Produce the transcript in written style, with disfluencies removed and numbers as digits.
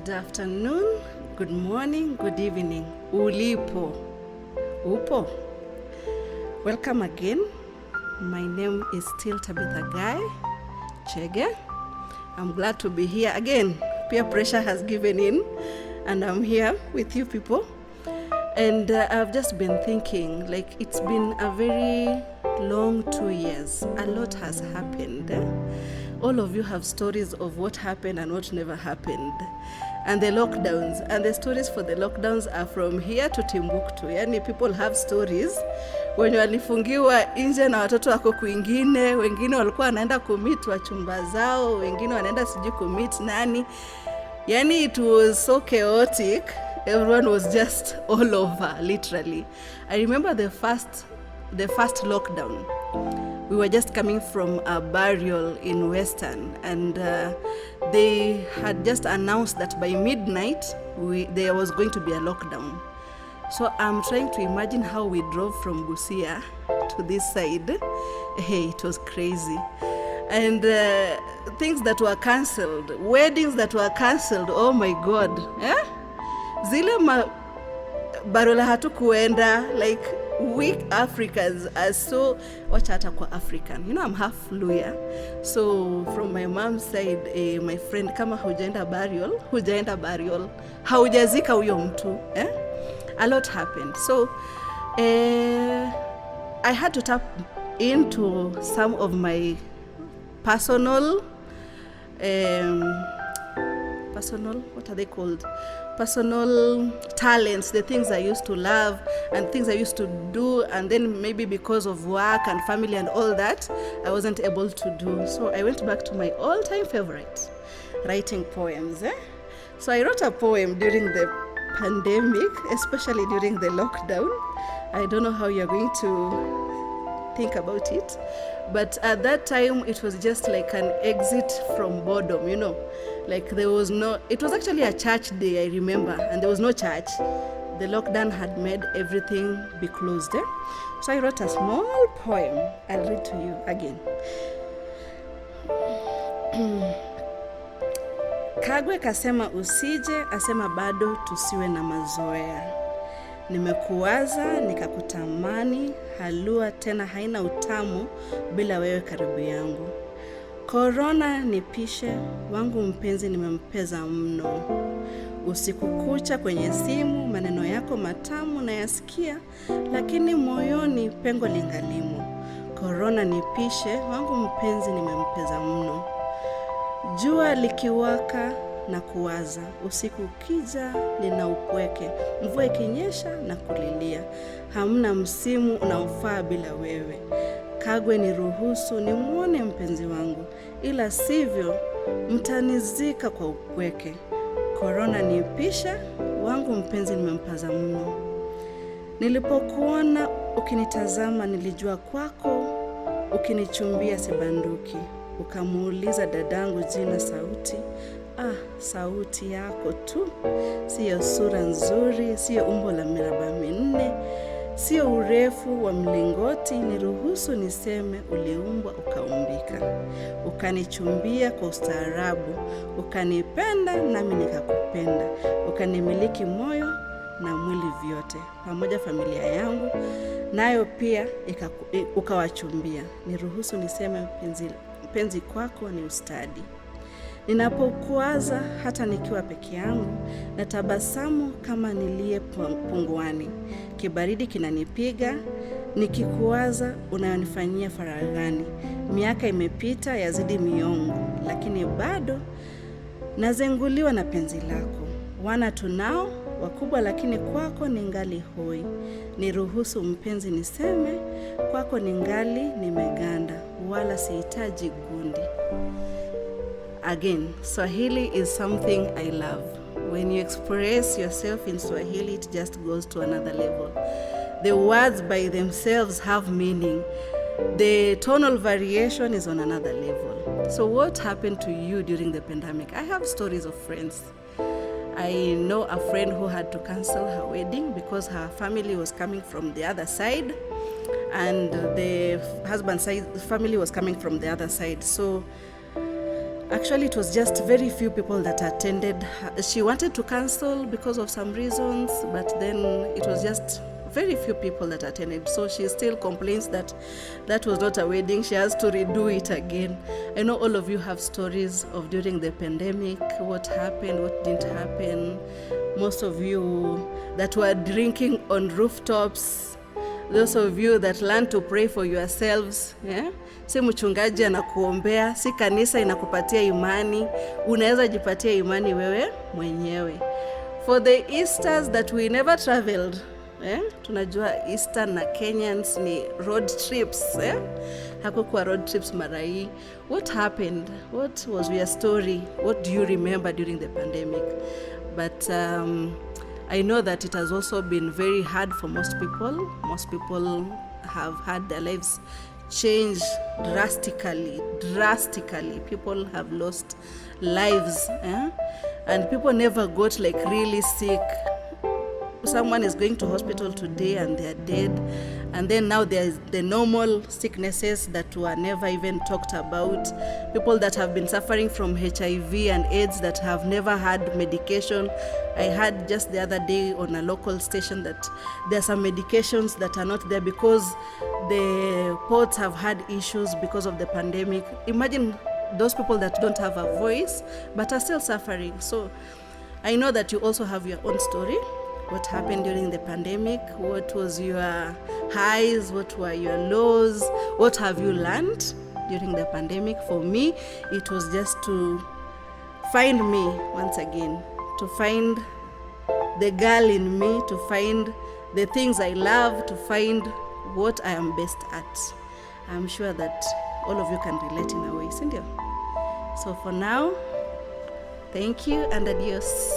Good afternoon, good morning, good evening. Ulipo. Upo. Welcome again. My name is still Tabitha Chege. I'm glad to be here again. Peer pressure has given in and I'm here with you people. And I've just been thinking, like, it's been a very long 2 years. A lot has happened. All of you have stories of what happened and what never happened. And the lockdowns. And the stories for the lockdowns are from here to Timbuktu. Yani people have stories. Wenye walifungiwa nje na watoto wako kwingine, wengine walikuwa wanaenda kumit wachumba zao, wengine wanaenda sijui kumit nani. Yani it was so chaotic. Everyone was just all over, literally. I remember the first lockdown. We were just coming from a burial in Western, and they had just announced that by midnight there was going to be a lockdown. So I'm trying to imagine how we drove from Busia to this side. Hey, it was crazy. And things that were cancelled, weddings that were cancelled, oh my God. Zile barola hatukuenda, like, we Africans are so, wacha hata kwa African. You know, I'm half Luya. So from my mom's side, my friend, kama hujaenda burial, haujazika huyo mtu. A lot happened. So I had to tap into some of my personal, what are they called? Personal talents, the things I used to love and things I used to do, and then maybe because of work and family and all that, I wasn't able to do. So I went back to my all-time favorite, writing poems. So I wrote a poem during the pandemic, especially during the lockdown. I don't know how you're going to think about it, but at that time it was just like an exit from boredom, you know. Like, there was no, it was actually a church day, I remember, and there was no church. The lockdown had made everything be closed. So I wrote a small poem. I'll read to you again. Kagwe kasema usije, asema bado tusiwe na mazoea. Nimekuwaza, nikakutamani, halua tena haina utamu bila wewe karibu yangu. Korona nipishe, wangu mpenzi nimempeza mno. Usiku kucha kwenye simu, maneno yako matamu na yasikia, lakini moyoni pengo lingalimo. Korona nipishe, wangu mpenzi nimempeza mno. Jua likiwaka na kuwaza, usiku ukija nina upweke, mvua ikinyesha na kulilia. Hamna msimu unaofaa bila wewe. Kagwe niruhusu nimuone mpenzi wangu, ila sivyo mtanizika kwa upweke. Korona nipisha, wangu mpenzi nimempaza mno. Nilipokuona ukinitazama nilijua kwako, ukinichumbia sibanduki. Ukamuuliza dadangu jina sauti, sauti yako tu. Siyo sura nzuri, siyo umbo la miraba minne, sio urefu wa mlingoti, niruhusu niseme uliumbwa ukaumbika. Ukanichumbia kwa ustaarabu, ukanipenda nami nikakupenda. Ukanimiliki moyo na mwili vyote, pamoja familia yangu nayo pia ukawachumbia. Niruhusu niseme penzi kwako ni ustadi. Ninapokuwaza hata nikiwa peke yangu, na tabasamu kama nilie punguani. Kibaridi kinanipiga, nikikuwaza unayonifanyia faraghani. Miaka imepita yazidi miongo, lakini bado nazenguliwa na penzi lako. Wana tunao wakubwa, lakini kwako ningali hoi. Niruhusu mpenzi niseme, kwako ningali nimeganda, wala sihitaji gundi. Again, Swahili is something I love. When you express yourself in Swahili, it just goes to another level. The words by themselves have meaning. The tonal variation is on another level. So what happened to you during the pandemic? I have stories of friends. I know a friend who had to cancel her wedding because her family was coming from the other side, and the husband's side family was coming from the other side. So Actually, it was just very few people that attended. She wanted to cancel because of some reasons, but then it was just very few people that attended. So she still complains that that was not a wedding. She has to redo it again. I know all of you have stories of during the pandemic, what happened, what didn't happen. Most of you that were drinking on rooftops, those of you that learn to pray for yourselves, yeah? Si mchungaji anakuombea, si kanisa inakupatia imani, unaweza jipatia imani wewe mwenyewe. For the Easters that we never traveled, tunajua Easter na Kenyans ni road trips, hakukuwa road trips mara hii. What happened? What was your story? What do you remember during the pandemic? But I know that it has also been very hard for most people. Most people have had their lives changed drastically. People have lost lives, and people never got like really sick. Someone is going to hospital today and they are dead, and then now there's the normal sicknesses that were never even talked about. People that have been suffering from HIV and AIDS that have never had medication. I heard just the other day on a local station that there are some medications that are not there because the ports have had issues because of the pandemic. Imagine those people that don't have a voice but are still suffering. So I know that you also have your own story. What happened during the pandemic? What was your highs? What were your lows? What have you learned during the pandemic? For me, it was just to find me once again, to find the girl in me, to find the things I love, to find what I am best at. I'm sure that all of you can relate in a way, Cindy. So for now, thank you and adios.